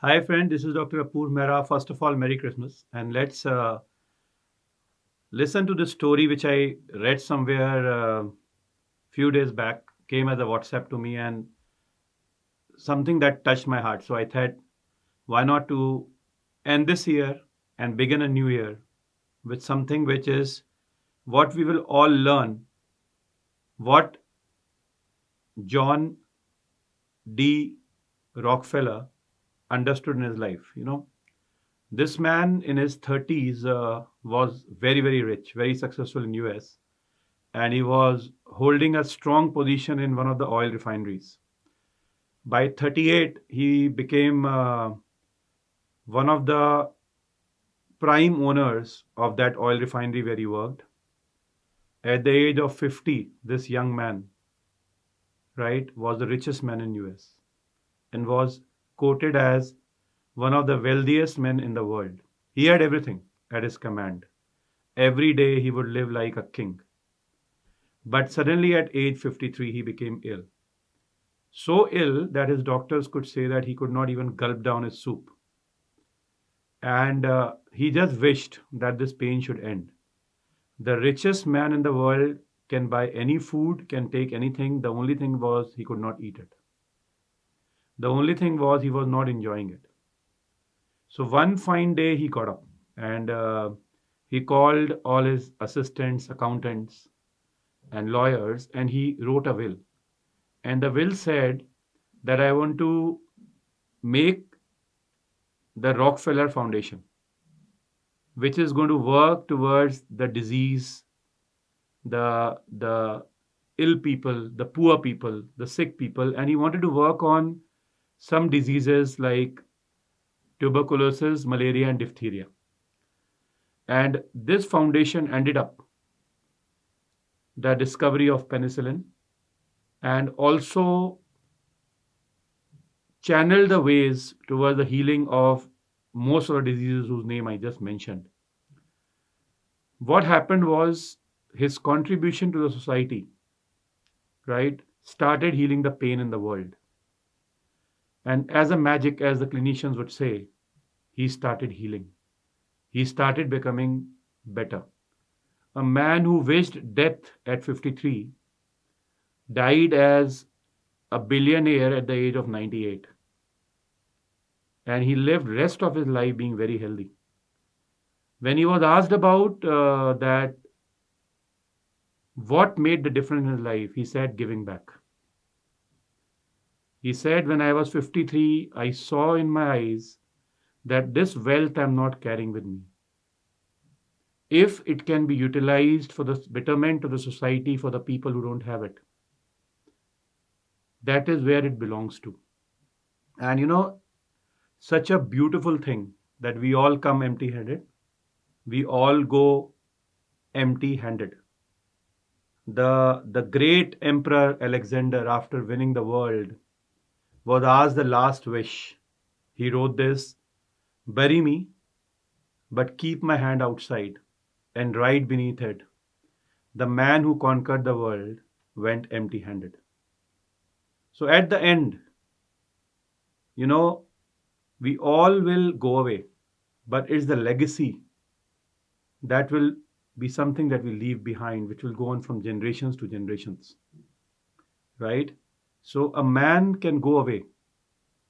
Hi, friend. This is Dr. Apurv Mehra. First of all, Merry Christmas. And let's listen to this story which I read somewhere few days back, came as a WhatsApp to me, and something that touched my heart. So I thought, why not to end this year and begin a new year with something which is what we will all learn, what John D. Rockefeller understood in his life. This man in his 30s was very, very rich, very successful in US, and he was holding a strong position in one of the oil refineries. By 38, he became one of the prime owners of that oil refinery where he worked. At the age of 50, this young man, right, was the richest man in US and was quoted as one of the wealthiest men in the world. He had everything at his command. Every day he would live like a king. But suddenly at age 53, he became ill. So ill that his doctors could say that he could not even gulp down his soup. And he just wished that this pain should end. The richest man in the world can buy any food, can take anything. The only thing was he could not eat it. The only thing was he was not enjoying it. So one fine day he got up and he called all his assistants, accountants, and lawyers, and he wrote a will. And the will said that I want to make the Rockefeller Foundation, which is going to work towards the disease, the ill people, the poor people, the sick people, and he wanted to work on some diseases like tuberculosis, malaria, and diphtheria. And this foundation ended up the discovery of penicillin and also channeled the ways towards the healing of most of the diseases whose name I just mentioned. What happened was his contribution to the society, right, started healing the pain in the world. And as a magic, as the clinicians would say, he started healing. He started becoming better. A man who wished death at 53 died as a billionaire at the age of 98. And he lived rest of his life being very healthy. When he was asked about that, what made the difference in his life, he said, giving back. He said, when I was 53, I saw in my eyes that this wealth I'm not carrying with me. If it can be utilized for the betterment of the society for the people who don't have it, that is where it belongs to. And such a beautiful thing that we all come empty handed, we all go empty handed. The great emperor Alexander, after winning the world, was asked the last wish. He wrote this: bury me, but keep my hand outside, and right beneath it, the man who conquered the world went empty handed. So at the end, you know, we all will go away, but it's the legacy that will be something that we leave behind, which will go on from generations to generations, right? So a man can go away,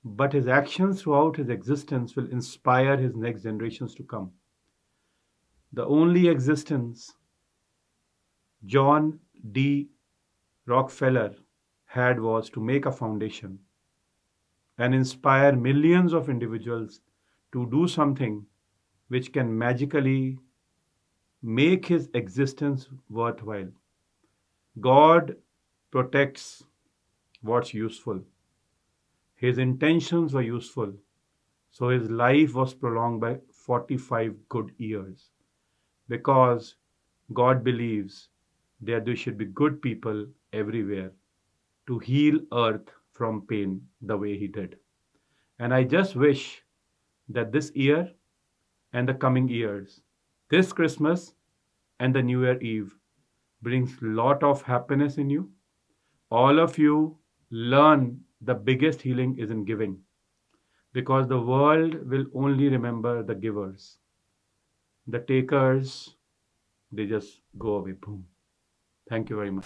but his actions throughout his existence will inspire his next generations to come. The only existence John D. Rockefeller had was to make a foundation and inspire millions of individuals to do something which can magically make his existence worthwhile. God protects what's useful. His intentions were useful, so his life was prolonged by 45 good years because God believes that there should be good people everywhere to heal earth from pain the way he did. And I just wish that this year and the coming years, this Christmas and the New Year Eve, brings lot of happiness in you. All of you learn the biggest healing is in giving. because the world will only remember the givers. The takers, they just go away. Boom. Thank you very much.